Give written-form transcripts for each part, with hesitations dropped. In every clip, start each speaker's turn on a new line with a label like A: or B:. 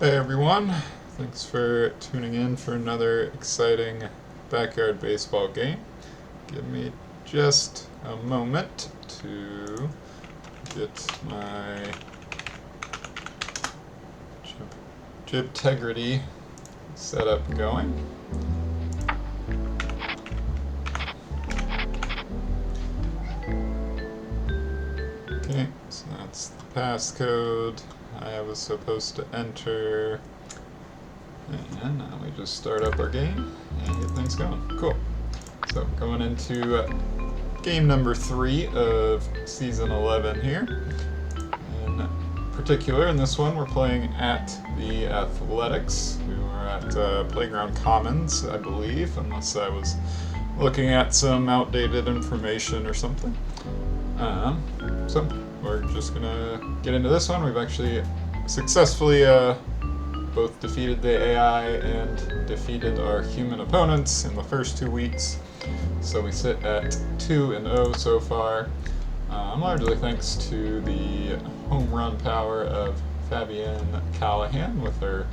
A: Hey everyone, thanks for tuning in for another exciting backyard baseball game. Give me just a moment to get my jibtegrity setup going. Okay, so that's the passcode I was supposed to enter. And now we just start up our game and get things going. Cool. So going into game number 3 of season 11 here. In particular, in this one, we're playing at the Athletics. We were at Playground Commons, I believe, unless I was looking at some outdated information or something. So we're just gonna get into this one. We've actually successfully both defeated the AI and defeated our human opponents in the first 2 weeks. So we sit at 2-0 so far, largely thanks to the home run power of Fabienne Callahan with her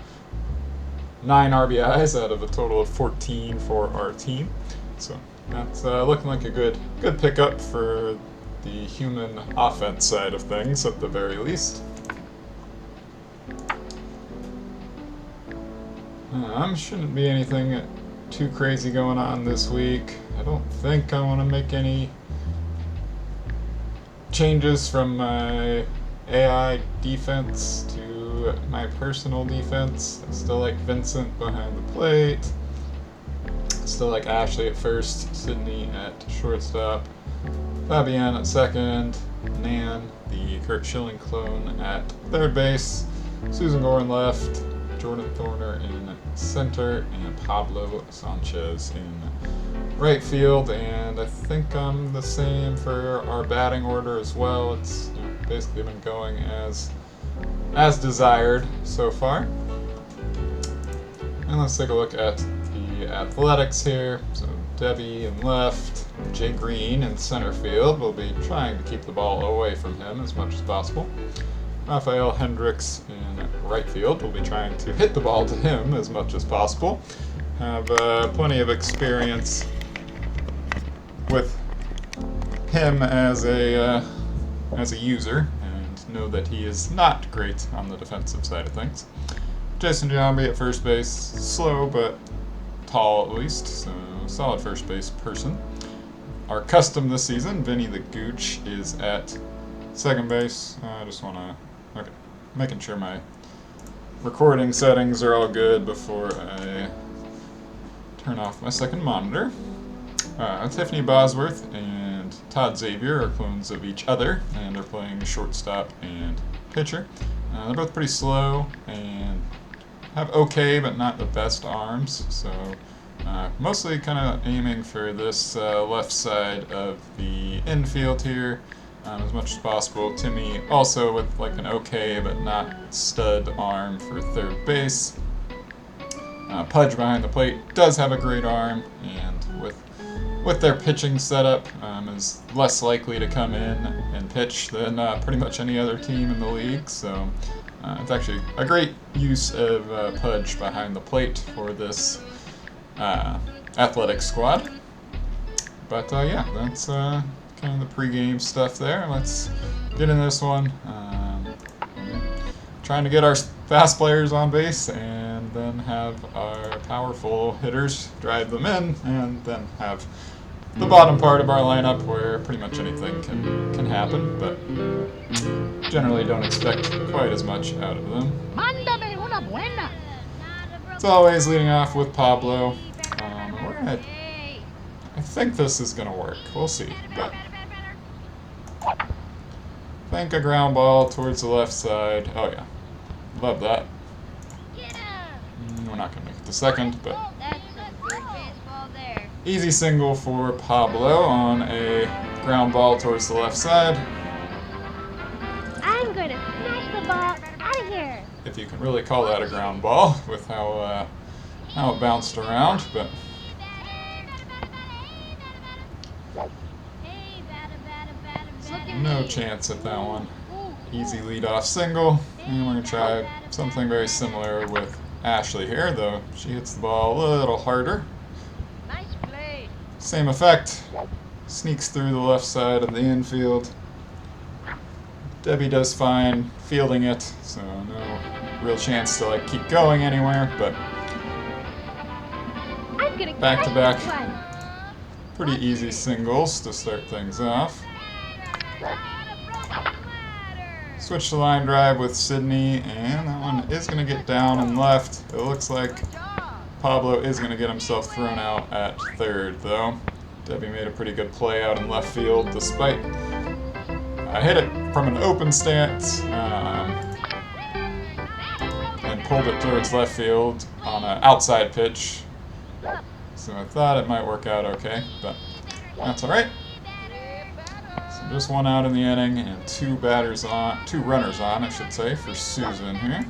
A: 9 RBIs out of a total of 14 for our team. So that's looking like a good pickup for the human offense side of things at the very least. Shouldn't be anything too crazy going on this week. I don't think I want to make any changes from my AI defense to my personal defense. I still like Vincent behind the plate. Still like Ashley at first, Sydney at shortstop, Fabienne at second, Nan, the Kurt Schilling clone, at third base, Susan Gorin left, Jordan Thorner in center, and Pablo Sanchez in right field. And I think I'm the same for our batting order as well. It's basically been going as desired so far. And let's take a look at the Athletics here. So Debbie in left, Jay Green in center field. We'll be trying to keep the ball away from him as much as possible. Rafael Hendricks in right field. We'll be trying to hit the ball to him as much as possible. Have plenty of experience with him as a user, and know that he is not great on the defensive side of things. Jason Giambi at first base, slow but tall at least, so solid first base person. Our custom this season, Vinny the Gooch, is at second base. I just want to making sure my recording settings are all good before I turn off my second monitor. Tiffany Bosworth and Todd Xavier are clones of each other, and they're playing shortstop and pitcher. They're both pretty slow and have okay but not the best arms, so mostly kind of aiming for this left side of the infield here as much as possible. Timmy also with like an okay but not stud arm for third base. Pudge behind the plate does have a great arm, and with their pitching setup is less likely to come in and pitch than pretty much any other team in the league. So it's actually a great use of Pudge behind the plate for this athletic squad. But yeah, that's kind of the pregame stuff there. Let's get in this one. Trying to get our fast players on base and then have our powerful hitters drive them in, and then have the bottom part of our lineup where pretty much anything can happen, but generally don't expect quite as much out of them. It's always leading off with Pablo. I think this is going to work. We'll see. But I think a ground ball towards the left side. Oh yeah. Love that. We're not going to make it to second, but easy single for Pablo on a ground ball towards the left side.
B: I'm going to smash the ball out of here.
A: If you can really call that a ground ball with how it bounced around, but no chance at that one. Easy lead-off single. And we're going to try something very similar with Ashley here, though she hits the ball a little harder.
B: Nice play.
A: Same effect. Sneaks through the left side of the infield. Debbie does fine fielding it, so no real chance to like keep going anywhere, but
B: I'm gonna
A: back to
B: catch
A: back.
B: this one.
A: Pretty easy singles to start things off. Switch to line drive with Sydney, and that one is going to get down and left. It looks like Pablo is going to get himself thrown out at third, though. Debbie made a pretty good play out in left field, despite I hit it from an open stance and pulled it towards left field on an outside pitch. So I thought it might work out okay, but that's all right. So just one out in the inning and two runners on, I should say, for Susan here.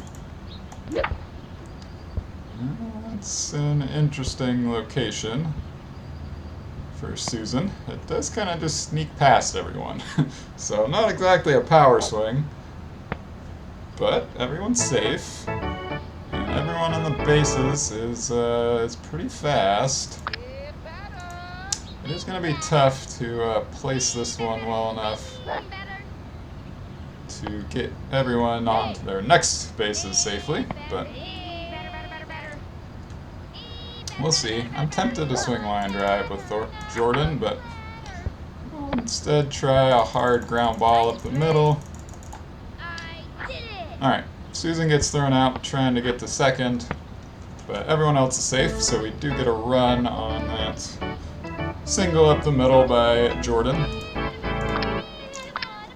A: It's an interesting location for Susan. It does kind of just sneak past everyone. So not exactly a power swing, but everyone's safe. And everyone on the bases is pretty fast. It is going to be tough to place this one well enough to get everyone onto their next bases safely, but we'll see. I'm tempted to swing line drive with Jordan, but we'll instead try a hard ground ball up the middle. Alright, Susan gets thrown out trying to get to second, but everyone else is safe, so we do get a run on that single up the middle by Jordan.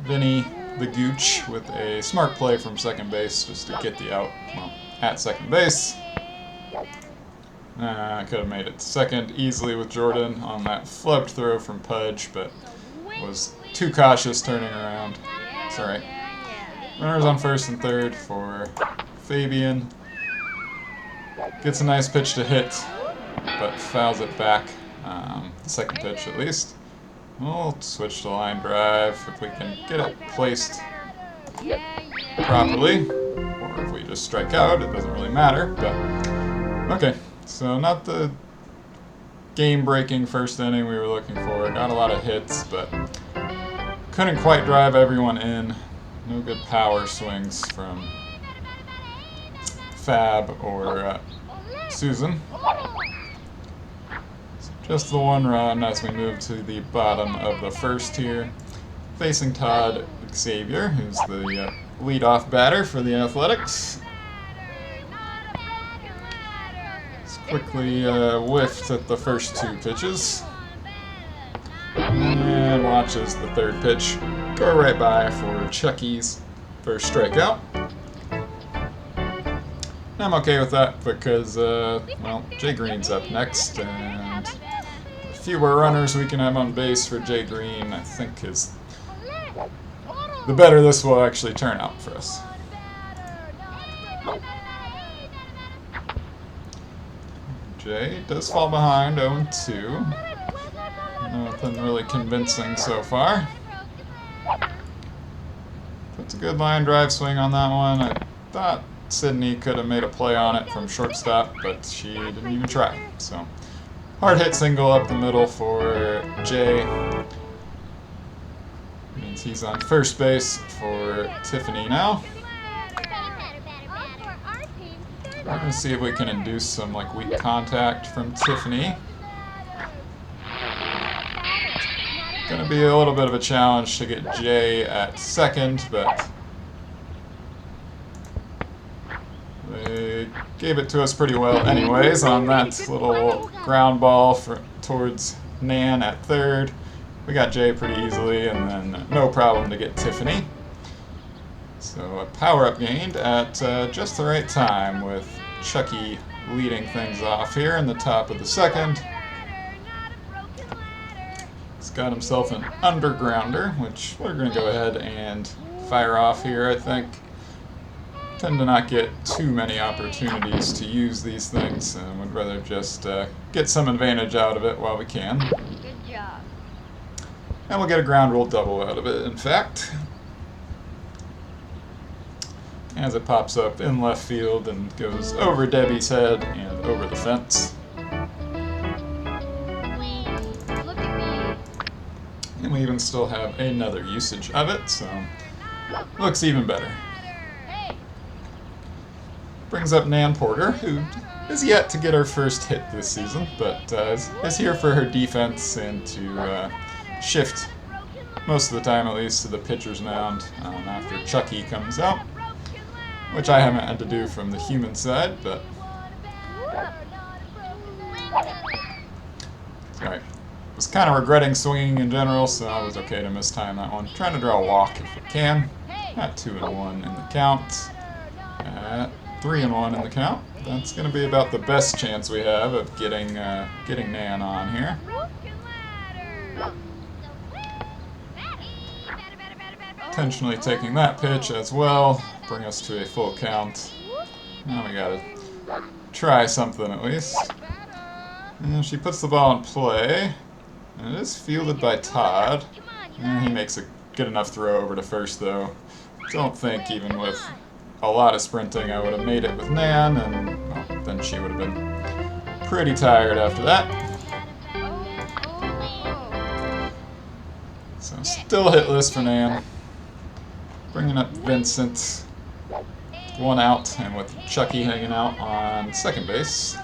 A: Vinny the Gooch with a smart play from second base just to get the out, well, at second base. I could have made it second easily with Jordan on that flubbed throw from Pudge, but was too cautious turning around. It's alright. Runners on first and third for Fabian. Gets a nice pitch to hit, but fouls it back. The second pitch at least. We'll switch to line drive if we can get it placed properly. Or if we just strike out, it doesn't really matter, but okay. So not the game-breaking first inning we were looking for. Got a lot of hits, but couldn't quite drive everyone in. No good power swings from Fab or Susan. So just the one run as we move to the bottom of the first here. Facing Todd Xavier, who's the leadoff batter for the Athletics. Quickly whiffed at the first two pitches. And watches the third pitch go right by for Chucky's first strikeout. And I'm okay with that because, well, Jay Green's up next, and the fewer runners we can have on base for Jay Green, I think, is the better this will actually turn out for us. Jay does fall behind 0-2. Nothing really convincing so far. Puts a good line drive swing on that one. I thought Sydney could have made a play on it from shortstop, but she didn't even try. So, hard hit single up the middle for Jay. Means he's on first base for Tiffany now. We're going to see if we can induce some like weak contact from Tiffany. Going to be a little bit of a challenge to get Jay at second, but they gave it to us pretty well anyways on that little ground ball towards Nan at third. We got Jay pretty easily, and then no problem to get Tiffany. So a power-up gained at just the right time with Chucky leading things off here in the top of the second. He's got himself an undergrounder, which we're going to go ahead and fire off here, I think. Tend to not get too many opportunities to use these things, and would rather just get some advantage out of it while we can.
B: Good job.
A: And we'll get a ground rule double out of it, in fact. as it pops up in left field and goes over Debbie's head and over the fence.
B: Look at me.
A: And we even still have another usage of it, so looks even better.
B: Hey.
A: Brings up Nan Porter, who is yet to get her first hit this season, but is here for her defense and to shift most of the time, at least, to the pitcher's mound after Chucky comes out, which I haven't had to do from the human side, but alright. Was kind of regretting swinging in general, so I was okay to mistime that one. Trying to draw a walk if we can. At 2-1 in the count. At 3-1 in the count. That's going to be about the best chance we have of getting Nan on here. Intentionally taking that pitch as well. Bring us to a full count. Now we gotta try something at least. And she puts the ball in play. And it is fielded by Todd. And he makes a good enough throw over to first, though. Don't think, even with a lot of sprinting, I would have made it with Nan, and well, then she would have been pretty tired after that. So still hitless for Nan. Bringing up Vincent. 1 out, and with Chucky hanging out on second base.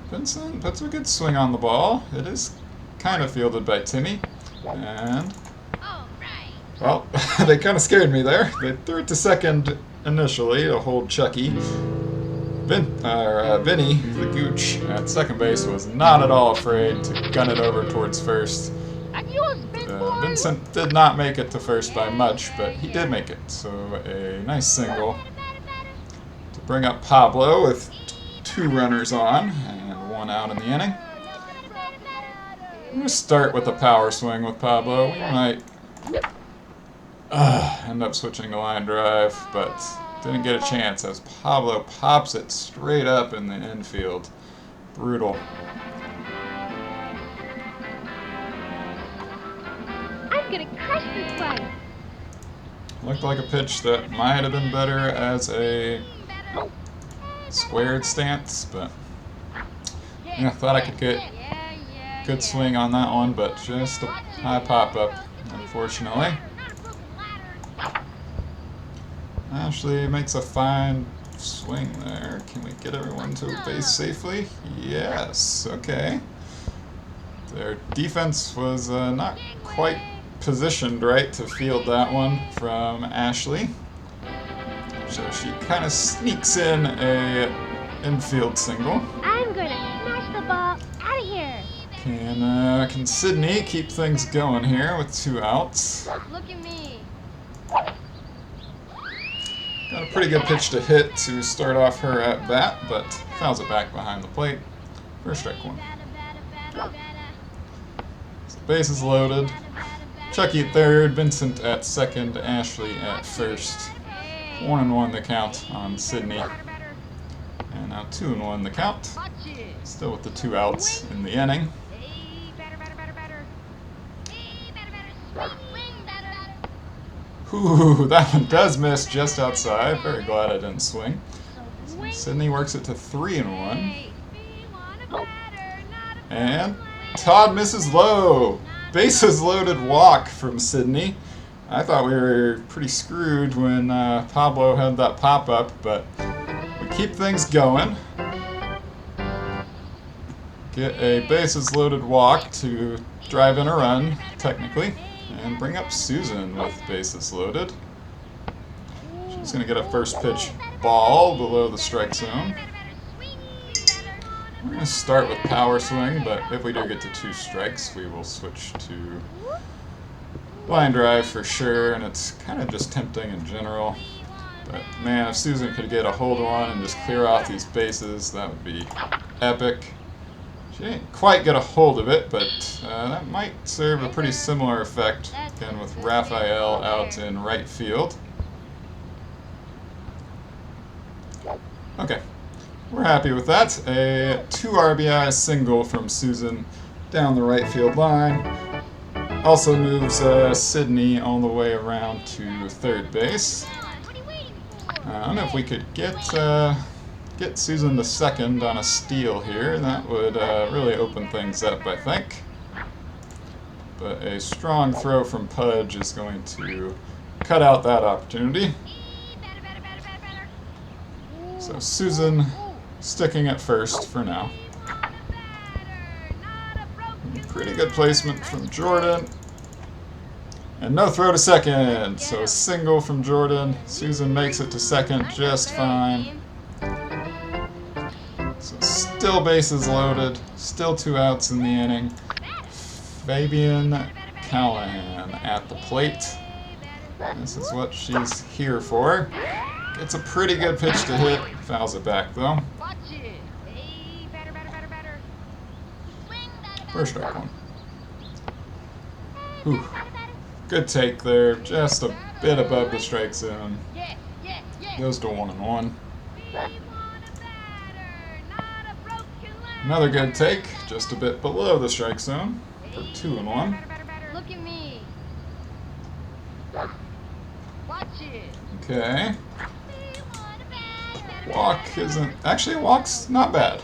A: Vincent puts a good swing on the ball. It is kind of fielded by Timmy. And, well, they kind of scared me there. They threw it to second initially to hold Chucky. Vinny, the Gooch, at second base was not at all afraid to gun it over towards first. Vincent did not make it to first by much, but he did make it. So a nice single to bring up Pablo with 2 runners on and 1 out in the inning. I'm going to start with a power swing with Pablo. We might end up switching to line drive, but didn't get a chance as Pablo pops it straight up in the infield. Brutal.
B: I'm gonna crush this one.
A: Looked like a pitch that might have been better as a squared stance, but yeah, I thought I could get good swing on that one, but just a high pop-up, unfortunately. Ashley makes a fine swing there. Can we get everyone to a base safely? Yes, okay. Their defense was not quite positioned right to field that one from Ashley. So she kind of sneaks in a infield single.
B: I'm gonna smash the ball out of here.
A: Can Sydney keep things going here with 2 outs?
B: Look at me.
A: Got a pretty good pitch to hit to start off her at bat, but fouls it back behind the plate for strike 1. So base is loaded. Chucky at third, Vincent at second, Ashley at first. 1-1 the count on Sydney. And now 2-1 the count. Still with the 2 outs in the inning. Ooh, that one does miss just outside. Very glad I didn't swing. So Sydney works it to 3-1. And Todd misses low. Bases loaded walk from Sydney. I thought we were pretty screwed when Pablo had that pop-up, but we keep things going. Get a bases loaded walk to drive in a run, technically. And bring up Susan with bases loaded. She's going to get a first pitch ball below the strike zone. We're going to start with power swing, but if we do get to 2 strikes, we will switch to line drive for sure, and it's kind of just tempting in general. But man, if Susan could get a hold of one and just clear off these bases, that would be epic. She didn't quite get a hold of it, but that might serve a pretty similar effect, again with Raphael out in right field. Okay, we're happy with that. A 2 RBI single from Susan down the right field line. Also moves Sydney all the way around to third base. I don't know if we could get Susan to second on a steal here. That would really open things up, I think. But a strong throw from Pudge is going to cut out that opportunity. So Susan sticking at first for now. Pretty good placement from Jordan. And no throw to second. So a single from Jordan. Susan makes it to second just fine. So still bases loaded. Still 2 outs in the inning. Fabian Callahan at the plate. This is what she's here for. It's a pretty good pitch to hit. Fouls it back though. First strike one. Whew. Good take there. Just a bit above the strike zone. Goes to 1-1. Another good take. Just a bit below the strike zone for 2-1.
B: Look at me.
A: Okay. Walk isn't... Actually, walk's not bad.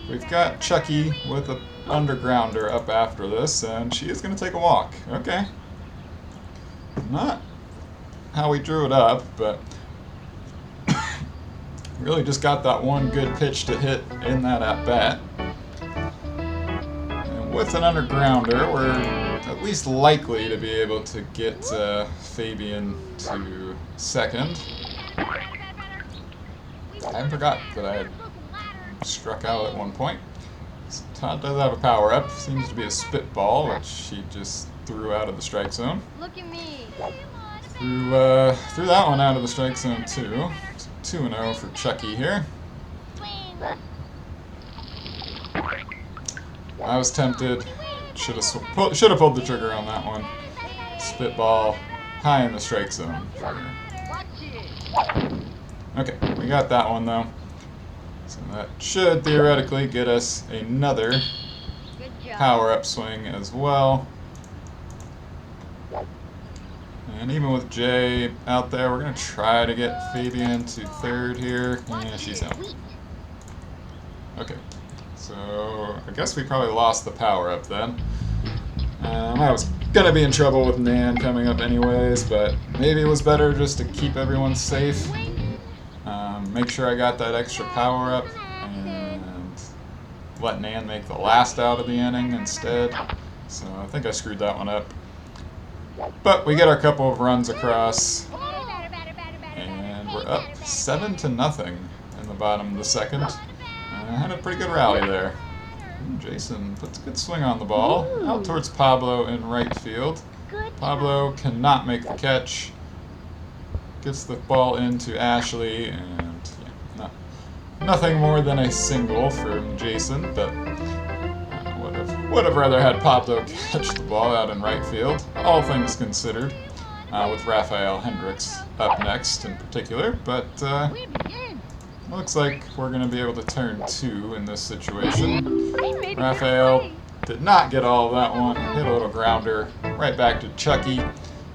A: We've got Chucky with a undergrounder up after this, and she is going to take a walk. Okay. Not how we drew it up, but really just got that one good pitch to hit in that at-bat. And with an undergrounder, we're at least likely to be able to get Fabian to second. I forgot that I had struck out at one point. So Todd does have a power-up. Seems to be a spitball, which she just threw out of the strike zone.
B: Look at me.
A: Threw that one out of the strike zone too. 2-0 for Chucky here. I was tempted. Should have pulled the trigger on that one. Spitball high in the strike zone. Okay, we got that one though. So that should theoretically get us another power-up swing as well. And even with Jay out there, we're going to try to get Fabian to third here. Yeah, she's out. Okay, so I guess we probably lost the power-up then. I was going to be in trouble with Nan coming up anyways, but maybe it was better just to keep everyone safe. Make sure I got that extra power-up and let Nan make the last out of the inning instead. So I think I screwed that one up. But we get our couple of runs across, and we're up 7-0 in the bottom of the second. Had a pretty good rally there. Jason puts a good swing on the ball, out towards Pablo in right field. Pablo cannot make the catch. Gets the ball into Ashley, and yeah, nothing more than a single from Jason, but would have rather had Pablo catch the ball out in right field, all things considered, with Rafael Hendricks up next in particular, but looks like we're going to be able to turn 2 in this situation. Rafael did not get all of that one, hit a little grounder right back to Chucky,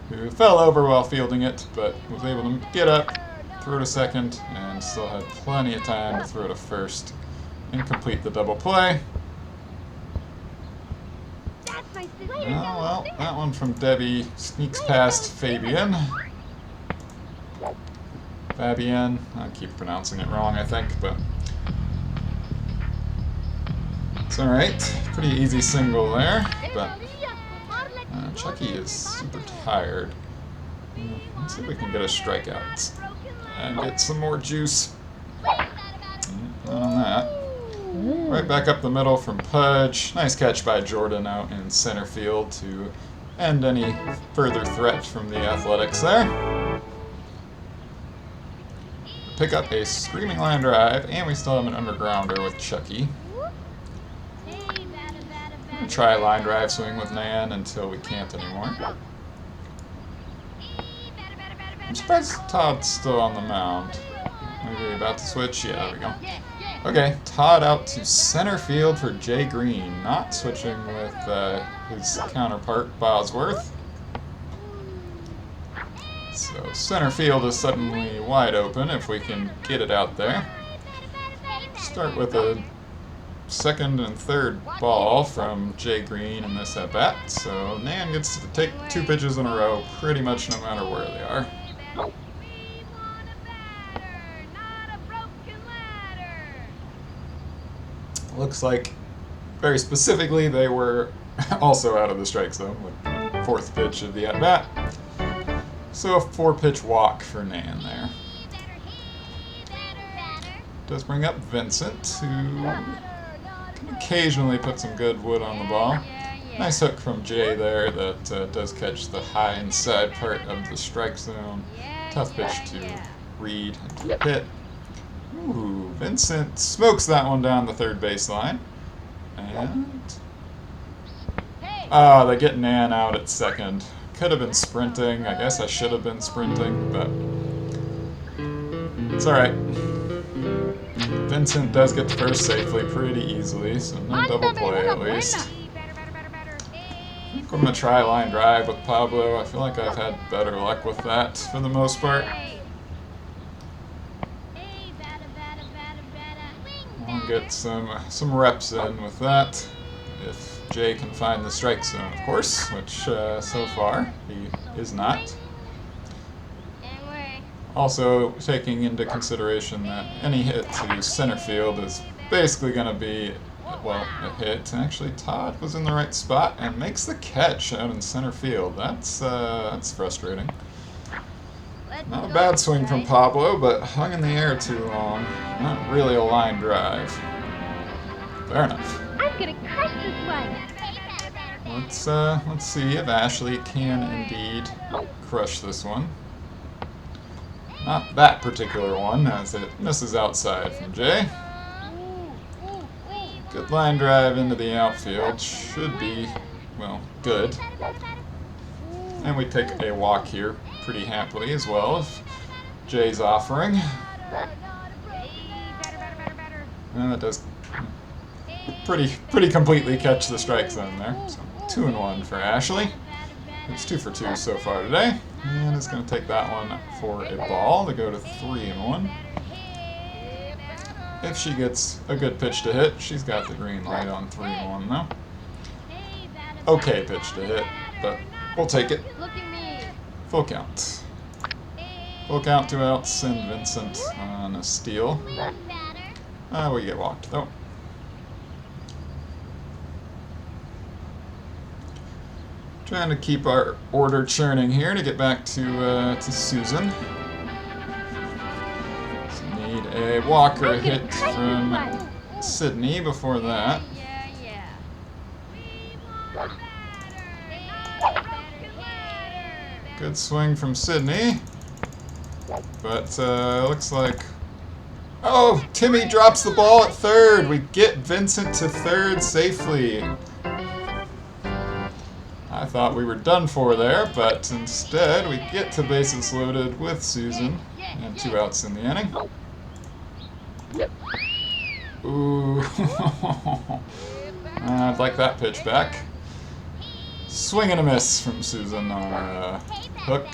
A: who fell over while fielding it, but was able to get up, throw to second, and still had plenty of time to throw to first and complete the double play. Oh, well, that one from Debbie sneaks past Fabian. Fabian, I keep pronouncing it wrong, I think, but it's alright. Pretty easy single there, but Chucky is super tired. Let's see if we can get a strikeout and get some more juice. Not on that. Right back up the middle from Pudge. Nice catch by Jordan out in center field to end any further threat from the Athletics there. Pick up a screaming line drive, and we still have an undergrounder with Chucky. Try a line drive swing with Nan until we can't anymore. I'm surprised Todd's still on the mound. Maybe about to switch? Yeah, there we go. Okay, Todd out to center field for Jay Green, not switching with his counterpart Bosworth. So center field is suddenly wide open if we can get it out there. Start with a second and third ball from Jay Green in this at-bat, so Nan gets to take 2 pitches in a row pretty much no matter where they are. Looks like, very specifically, they were also out of the strike zone with the 4th pitch of the at-bat. So a 4-pitch walk for Nan there. Does bring up Vincent, who can occasionally put some good wood on the ball. Nice hook from Jay there that does catch the high inside part of the strike zone. Tough pitch to read and to hit. Ooh, Vincent smokes that one down the third baseline. And they get Nan out at second. Could have been sprinting. I guess I should have been sprinting, but it's alright. Vincent does get to first safely pretty easily, so no double play at least. I think I'm going to try line drive with Pablo. I feel like I've had better luck with that for the most part. I'll get some reps in with that, if Jay can find the strike zone, of course, which so far he is not. Also taking into consideration that any hit to center field is basically going to be, well, a hit. Actually, Todd was in the right spot and makes the catch out in center field. That's frustrating. Not a bad swing from Pablo, but hung in the air too long. Not really a line drive. Fair enough.
B: I'm gonna crush this one.
A: Let's see if Ashley can indeed crush this one. Not that particular one, as it misses outside from Jay. Good line drive into the outfield. Should be, well, good. And we take a walk here pretty happily as well, if Jay's offering. And that does pretty completely catch the strike zone there. So 2-1 for Ashley. It's 2 for 2 so far today. And is going to take that one for a ball to go to 3-1. If she gets a good pitch to hit, she's got the green light on 3-1 now. Okay pitch to hit, but we'll take it. Full count. Full count, 2 outs, and Vincent on a steal. We get walked though. Trying to keep our order churning here to get back to Susan. So need a walk or a hit from Sydney before that. Good swing from Sydney, but looks like, oh, Timmy drops the ball at third. We get Vincent to third safely. I thought we were done for there, but instead we get to bases loaded with Susan and 2 outs in the inning. Ooh, I'd like that pitch back. Swing and a miss from Susan on our hook.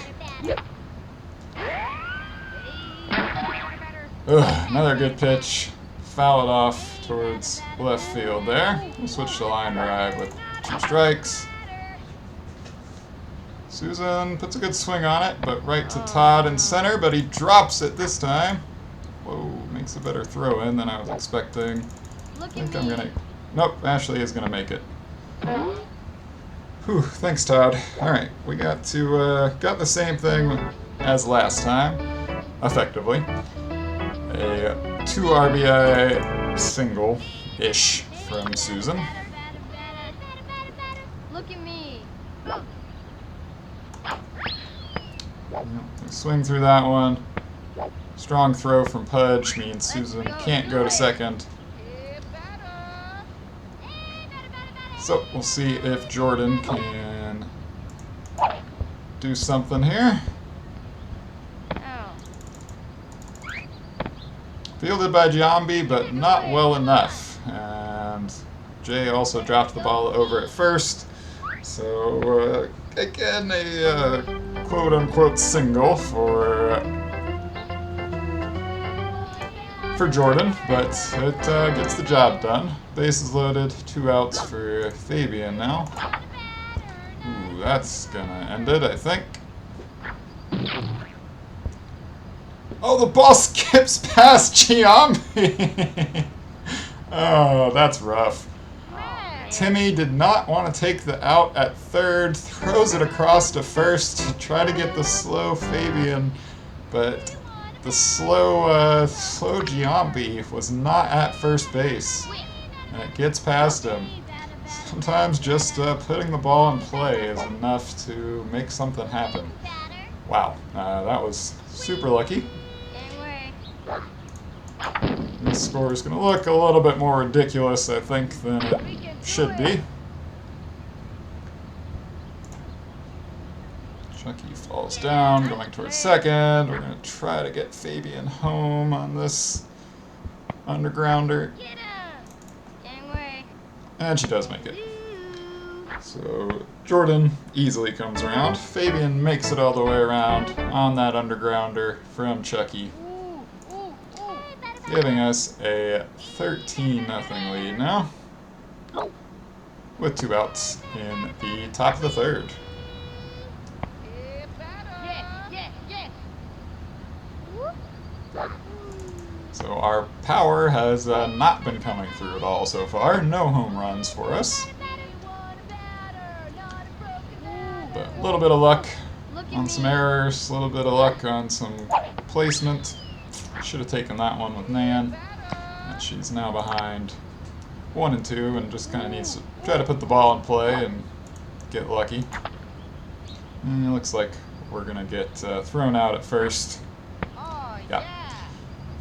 A: Another good pitch. Foul it off towards left field there. We'll switch to line drive with 2 strikes. Susan puts a good swing on it, but right to Todd in center, but he drops it this time. Whoa, makes a better throw in than I was expecting. I think I'm gonna... Nope, Ashley is gonna make it. Whew, thanks, Todd. Alright, we got the same thing as last time, effectively. A 2 RBI single-ish from Susan.
B: Look at me.
A: Swing through that one. Strong throw from Pudge means Susan can't go to second. So we'll see if Jordan can do something here. Fielded by Giambi, but not well enough. And Jay also dropped the ball over at first. So, again, a quote-unquote single for Jordan, but it gets the job done. Bases loaded, 2 outs for Fabian now. Ooh, that's gonna end it, I think. Oh, the ball skips past Giambi! Oh, that's rough. Timmy did not want to take the out at third, throws it across to first to try to get the slow Fabian, but the slow Giambi was not at first base, and it gets past him. Sometimes just putting the ball in play is enough to make something happen. Wow, that was super lucky. This score is going to look a little bit more ridiculous, I think, than it should be. Chucky falls down, going towards second. We're going to try to get Fabian home on this undergrounder. And she does make it. So Jordan easily comes around. Fabian makes it all the way around on that undergrounder from Chucky, giving us a 13-0 lead now, with 2 outs in the top of the third. So our power has not been coming through at all so far. No home runs for us. But a little bit of luck on some errors, a little bit of luck on some placement. Should have taken that one with Nan. And she's now behind 1 and 2 and just kind of needs to try to put the ball in play and get lucky. And it looks like we're going to get thrown out at first. Yeah.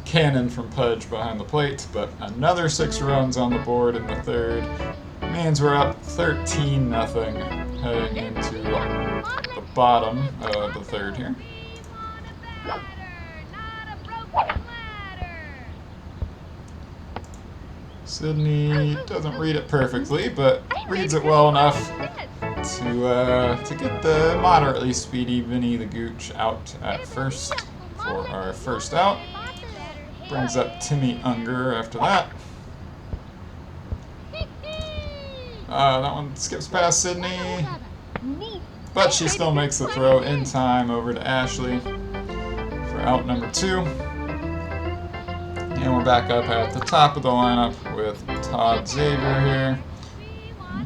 A: Cannon from Pudge behind the plate, but another 6 runs on the board in the third. Means we're up 13-0 heading into the bottom of the third here. Sydney doesn't read it perfectly, but reads it well enough to get the moderately speedy Vinny the Gooch out at first for our first out. Brings up Timmy Unger after that. That one skips past Sydney, but she still makes the throw in time over to Ashley for out number 2. And we're back up at the top of the lineup with Todd Xavier here.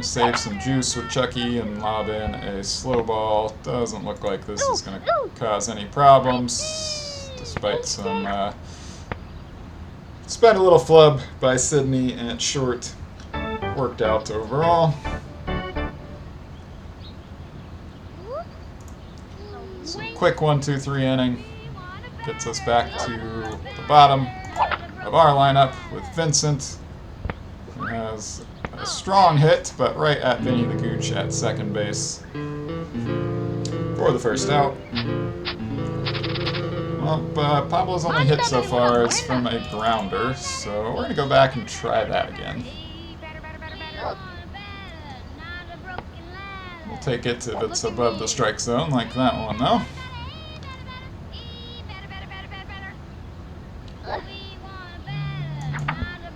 A: Save some juice with Chucky and lob in a slow ball. Doesn't look like this is going to cause any problems, despite some spent a little flub by Sydney at short. Worked out overall. So quick 1-2-3 inning gets us back to the bottom of our lineup with Vincent, who has a strong hit, but right at Vinny the Gooch at second base for the first out. Well, Pablo's only hit so far is from a grounder, so we're going to go back and try that again. We'll take it if it's above the strike zone, like that one, though.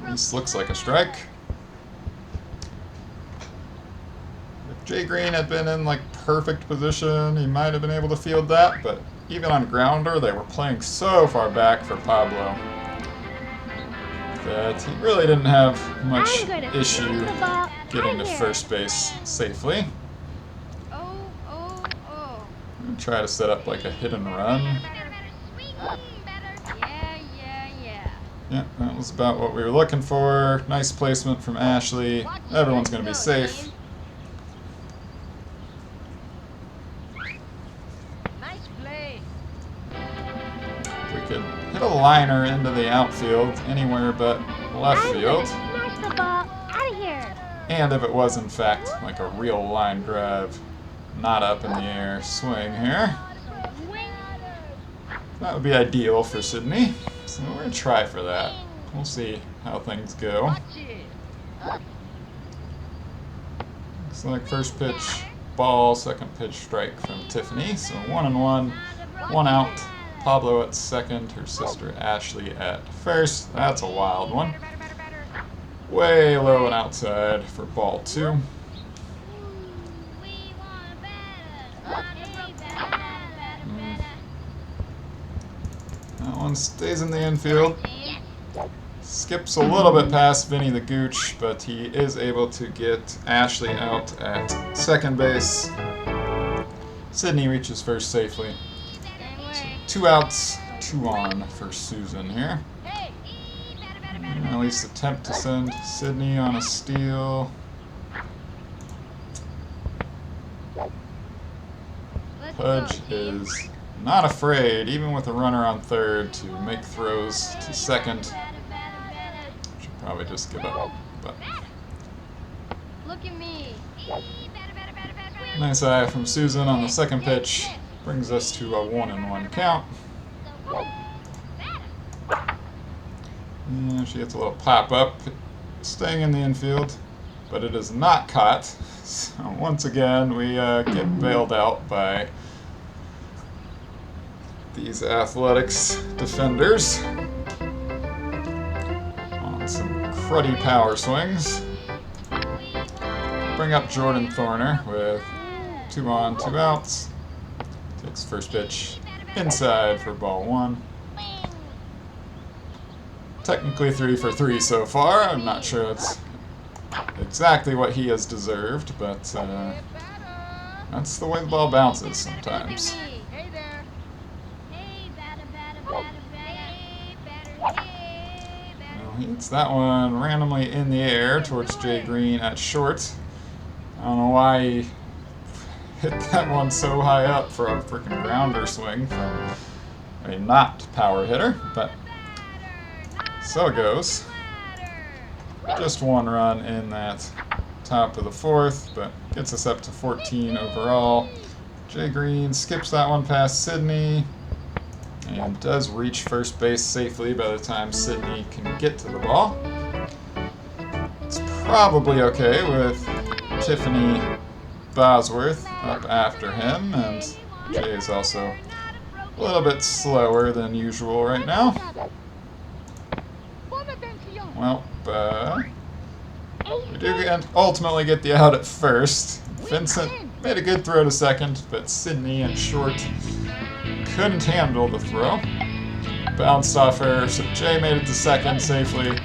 A: This looks like a strike. If Jay Green had been in like perfect position, he might have been able to field that, but even on grounder, they were playing so far back for Pablo that he really didn't have much issue getting to first base safely. Try to set up like a hit and run. Yeah, that was about what we were looking for. Nice placement from Ashley. Everyone's going to be safe. We could hit a liner into the outfield, anywhere but left field. And if it was in fact like a real line drive, not up in the air swing here, that would be ideal for Sydney. So we're going to try for that. We'll see how things go. Looks like first pitch, ball, second pitch, strike from Tiffany. So 1-1, 1 out. Pablo at second, her sister Ashley at first. That's a wild one. Way low and outside for ball 2. That one stays in the infield. Skips a little bit past Vinny the Gooch, but he is able to get Ashley out at second base. Sydney reaches first safely. So 2 outs, 2 on for Susan here. And at least attempt to send Sydney on a steal. Pudge is not afraid, even with a runner on third, to make throws to second. Should probably just give up, but
B: Look at me.
A: nice eye from Susan on the second pitch. Brings us to a 1-1 count. And she gets a little pop up, staying in the infield, but it is not caught. So once again, we get bailed out by these Athletics defenders on some cruddy power swings. Bring up Jordan Thorner with 2 on, 2 outs. Takes first pitch inside for ball 1. Technically 3 for 3 so far. I'm not sure it's exactly what he has deserved, but that's the way the ball bounces sometimes. Well, he hits that one randomly in the air towards Jay Green at short. I don't know why he hit that one so high up for a freaking grounder swing from a not power hitter, but so it goes. Just 1 run in that top of the 4th, but gets us up to 14 overall. Jay Green skips that one past Sydney and does reach first base safely by the time Sydney can get to the ball. It's probably okay with Tiffany Bosworth up after him, and Jay is also a little bit slower than usual right now. Well, we do ultimately get the out at first. Vincent made a good throw to second, but Sydney in short couldn't handle the throw. Bounced off her, so Jay made it to second safely. And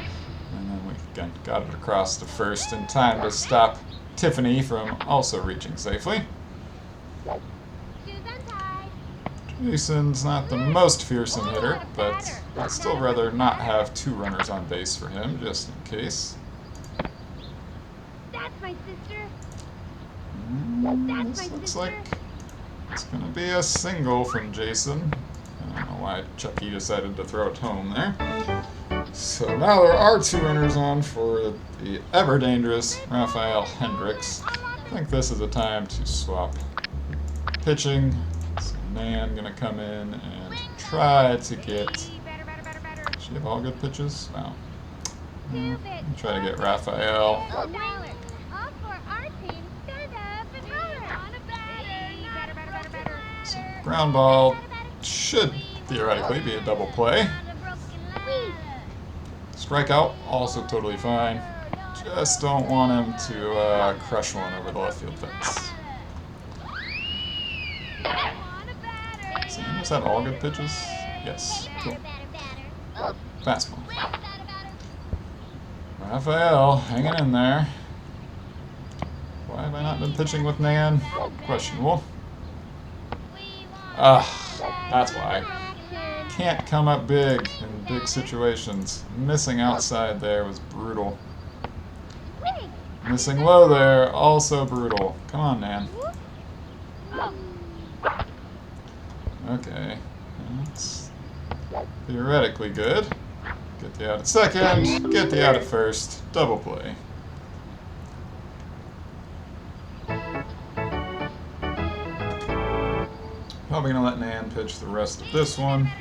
A: then we again got it across to first in time to stop Tiffany from also reaching safely. Jason's not the most fearsome hitter, but I'd still rather not have 2 runners on base for him, just in case.
B: That's my sister.
A: This looks like it's going to be a single from Jason. I don't know why Chucky decided to throw it home there. So now there are 2 runners on for the ever-dangerous Raphael Hendricks. I think this is a time to swap pitching. So Nan gonna come in and try to get... Does she have all good pitches? Wow. Try to get Raphael. So ground ball should theoretically be a double play. Strikeout, also totally fine. Just don't want him to crush one over the left field fence. So he just had all good pitches? Yes. Cool. Fastball. Raphael hanging in there. Why have I not been pitching with Nan? Questionable. That's why. Can't come up big in big situations. Missing outside there was brutal. Missing low there, also brutal. Come on, Nan. Okay. That's theoretically good. Get the out at second, get the out at first. Double play. Probably gonna let Nan pitch the rest of this one.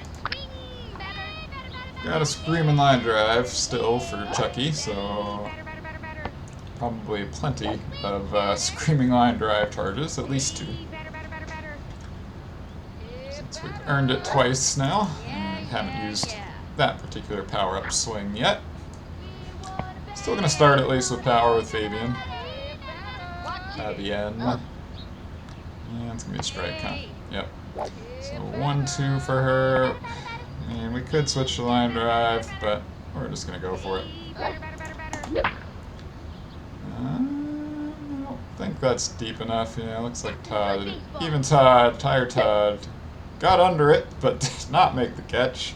A: Got a screaming line drive still for Chucky, so probably plenty of screaming line drive charges, at least 2. Since we've earned it twice now, and haven't used that particular power-up swing yet. Still gonna start at least with power with Fabian. Fabienne. Yeah, it's gonna be a strike, huh? Yep. So 1-2 for her. I mean, we could switch to line drive, but we're just gonna go for it. I don't think that's deep enough. Yeah, looks like Todd. Even Todd, Tire Todd, got under it, but did not make the catch.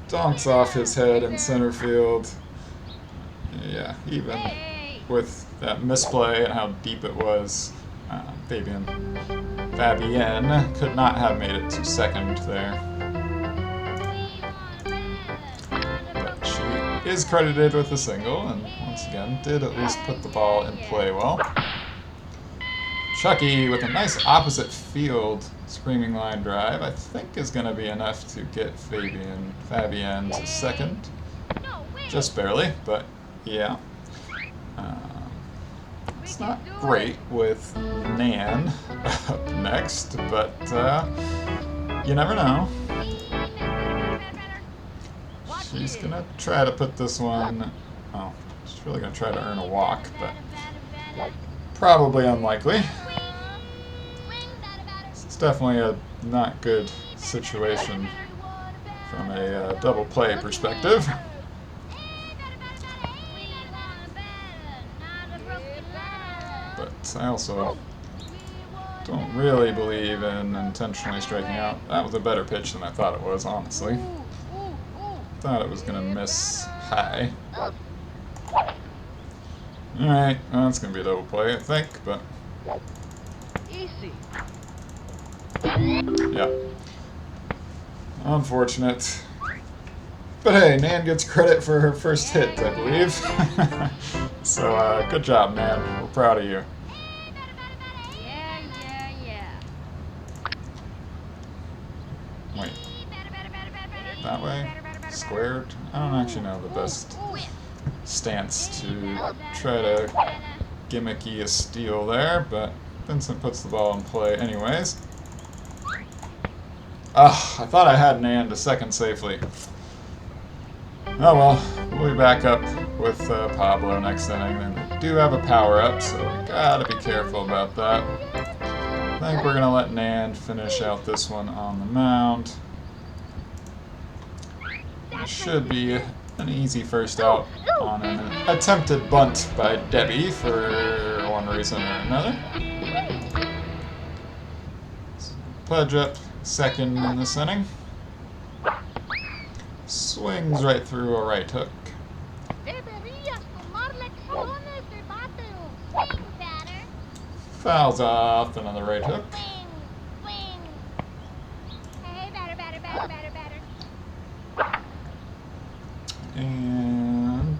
A: Donks off his head in center field. Yeah, even with that misplay and how deep it was, Fabienne could not have made it to second there. But she is credited with a single, and once again did at least put the ball in play well. Chucky with a nice opposite field screaming line drive, I think is going to be enough to get Fabienne to second. Just barely, but yeah. It's not great with Nan up next, but you never know. She's going to try to put this one... Oh, she's really going to try to earn a walk, but probably unlikely. It's definitely a not good situation from a double play perspective. But I also don't really believe in intentionally striking out. That was a better pitch than I thought it was, honestly. Thought it was going to miss high. Alright, well, that's going to be a double play, I think, but...
C: Easy.
A: Yeah. Unfortunate. But hey, Nan gets credit for her first hit, I believe. So, good job, Nan. We're proud of you. Wait. That way? Squared? I don't actually know the best stance to try to gimmicky a steal there, but Vincent puts the ball in play anyways. I thought I had Nan to second safely. Oh well, we'll be back up with Pablo next inning, and we do have a power-up, so we gotta be careful about that. I think we're gonna let Nan finish out this one on the mound. It should be an easy first out on an attempted bunt by Debbie for one reason or another. So Pudge up second in this inning. Swings right through a right hook. Fouls off another right hook. And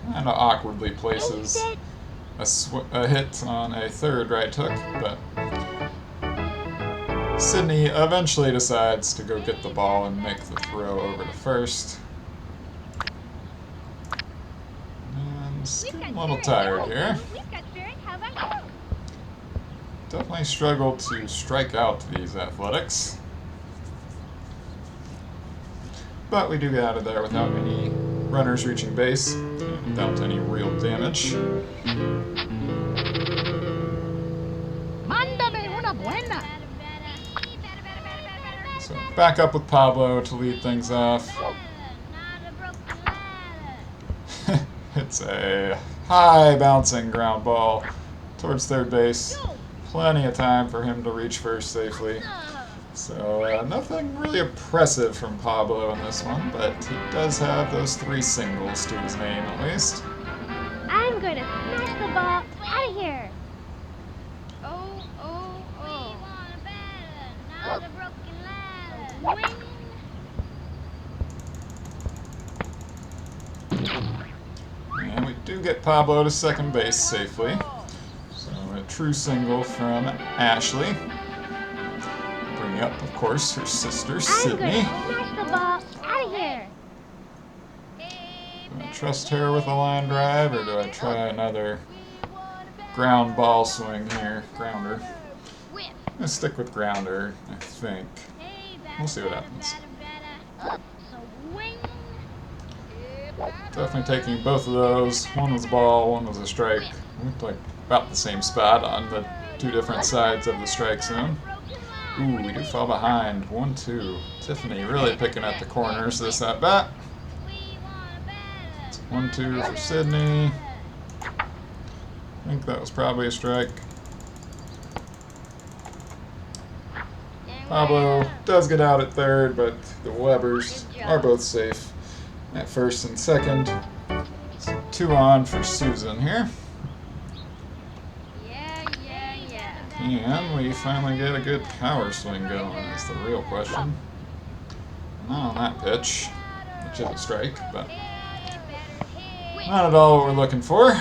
A: kind of awkwardly places a hit on a third right hook, but Sydney eventually decides to go get the ball and make the throw over to first. And getting a little tired here. Definitely struggled to strike out these Athletics. But we do get out of there without any runners reaching base, and without any real damage. So back up with Pablo to lead things off. It's a high bouncing ground ball towards third base. Plenty of time for him to reach first safely. So nothing really impressive from Pablo in this one, but he does have those 3 singles to his name at least.
B: I'm going to smash the ball out of here. Oh, oh, oh. Now the broken ladder.
A: And we do get Pablo to second base safely. So a true single from Ashley. Bringing up, of course, her sister, Sydney.
B: I'm going to smash the ball
A: trust her with a line drive, or do I try another ground ball swing here? Grounder. I'm gonna stick with grounder, I think. We'll see what happens. Definitely taking both of those. One was a ball, one was a strike. Looked like about the same spot on the two different sides of the strike zone. Ooh, we do fall behind. 1-2. Tiffany really picking at the corners this at bat. It's 1-2 for Sydney. I think that was probably a strike. Pablo does get out at third, but the Webbers are both safe at first and second. So 2 on for Susan here. And we finally get a good power swing going, is the real question. Not on that pitch, which is a strike, but not at all what we're looking for.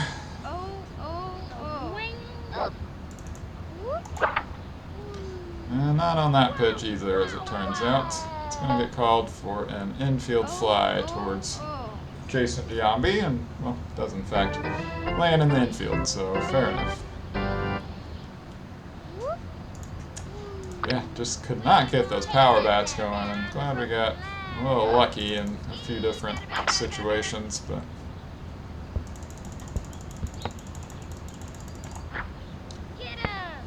A: And not on that pitch either, as it turns out. It's going to get called for an infield fly towards Jason Giambi, and, well, does in fact land in the infield, so fair enough. Yeah, just could not get those power bats going. I'm glad we got a little lucky in a few different situations, but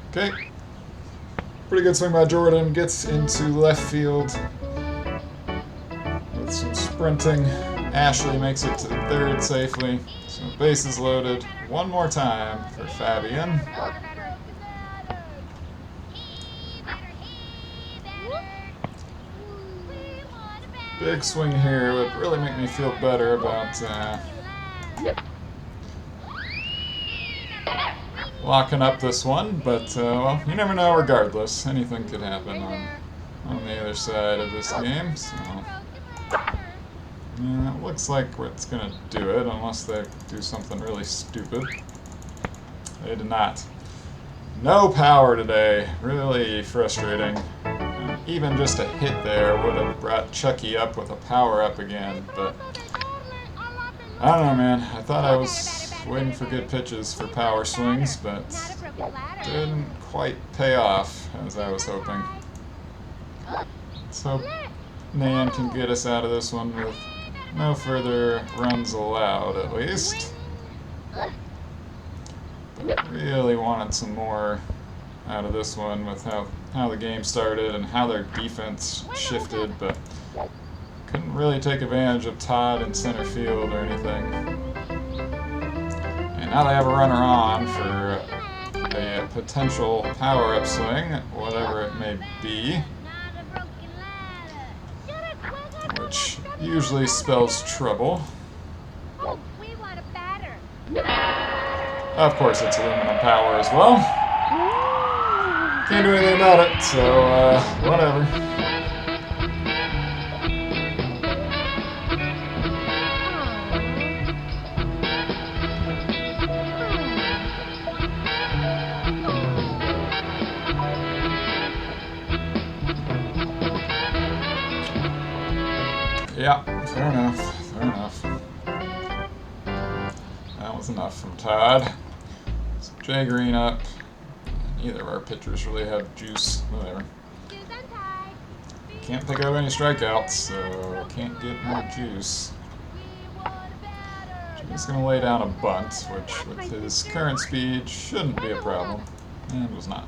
A: okay. Pretty good swing by Jordan. Gets into left field with some sprinting. Ashley makes it to third safely. So bases loaded one more time for Fabian. Big swing here would really make me feel better about locking up this one, but well, you never know. Regardless, anything could happen on the other side of this game. So yeah, it looks like it's gonna do it, unless they do something really stupid. They did not. No power today. Really frustrating. Even just a hit there would have brought Chucky up with a power up again, but I don't know, man. I thought I was waiting for good pitches for power swings, but didn't quite pay off as I was hoping. Let's hope Nan can get us out of this one with no further runs allowed, at least. But really wanted some more out of this one with how the game started and how their defense shifted, but couldn't really take advantage of Todd in center field or anything. And now they have a runner on for a potential power-up swing, whatever it may be, which usually spells trouble. Of course, it's aluminum power as well. Can't do anything about it, so whatever. Yeah, fair enough, fair enough. That was enough from Todd. So Jay Green up. Neither of our pitchers really have juice. Whatever. Can't think of any strikeouts, so can't get more juice. He's going to lay down a bunt, which with his current speed shouldn't be a problem. And was not.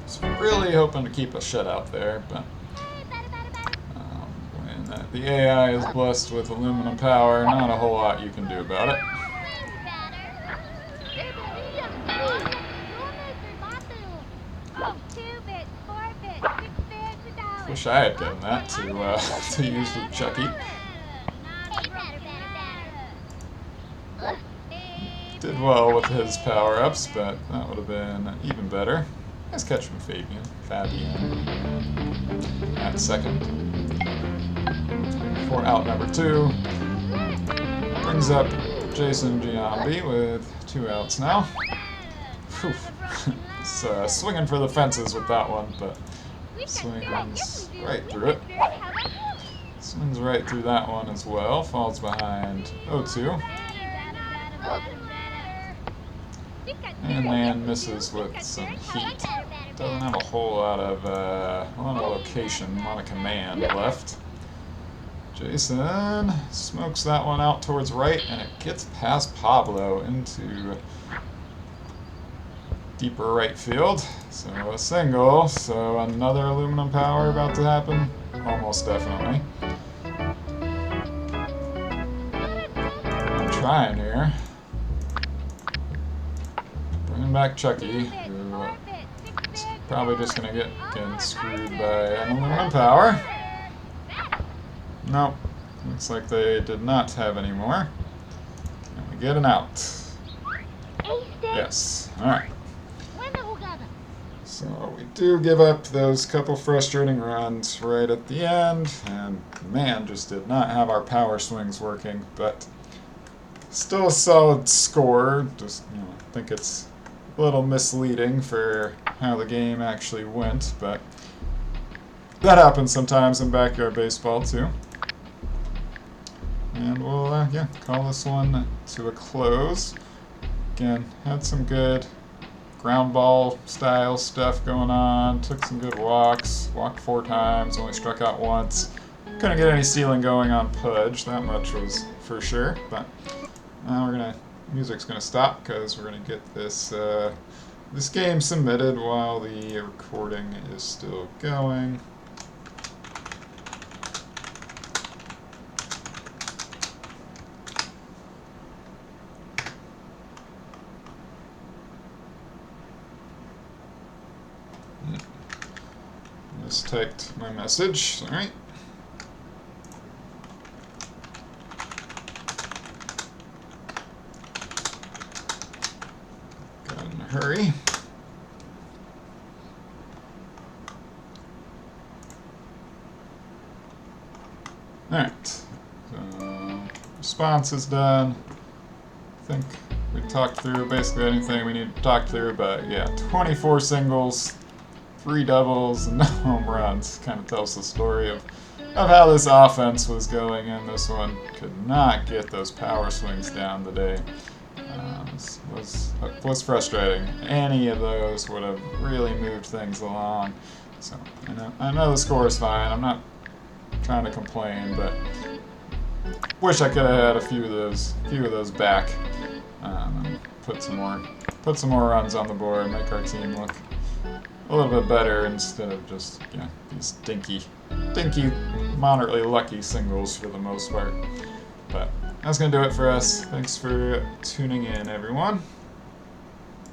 A: So really hoping to keep a shutout there, but when the AI is blessed with aluminum power, not a whole lot you can do about it. Wish I had done that to use with Chucky. Did well with his power-ups, but that would have been even better. Nice catch from Fabian at second. For out number 2. Brings up Jason Giambi with 2 outs now. Whew. It's swinging for the fences with that one, but swings right through it. Swings right through that one as well. Falls behind 0-2. And man misses with some heat. Doesn't have a whole lot of location, a lot of command left. Jason smokes that one out towards right, and it gets past Pablo into deeper right field. So a single, so another aluminum power about to happen? Almost definitely. I'm trying here. Bringing back Chucky, who is probably just going to get again screwed by an aluminum power. Nope. Looks like they did not have any more. And we get an out. Yes. Alright. So we do give up those couple frustrating runs right at the end, and man just did not have our power swings working, but still a solid score. Just, I think it's a little misleading for how the game actually went, but that happens sometimes in backyard baseball too. And we'll call this one to a close. Again, had some good ground ball style stuff going on. Took some good walks. Walked 4 times. Only struck out once. Couldn't get any stealing going on Pudge. That much was for sure. But now music's gonna stop because we're gonna get this this game submitted while the recording is still going. Mistyped my message. All right. Got in a hurry. All right. So response is done. I think we talked through basically anything we need to talk through, but yeah, 24 singles. 3 doubles and no home runs. Kind of tells the story of how this offense was going, and this one could not get those power swings down today. Was frustrating. Any of those would have really moved things along. So I know the score is fine. I'm not trying to complain, but wish I could have had a few of those back. And put some more runs on the board, make our team look a little bit better instead of just these dinky, moderately lucky singles for the most part. But that's gonna do it for us. Thanks for tuning in, everyone.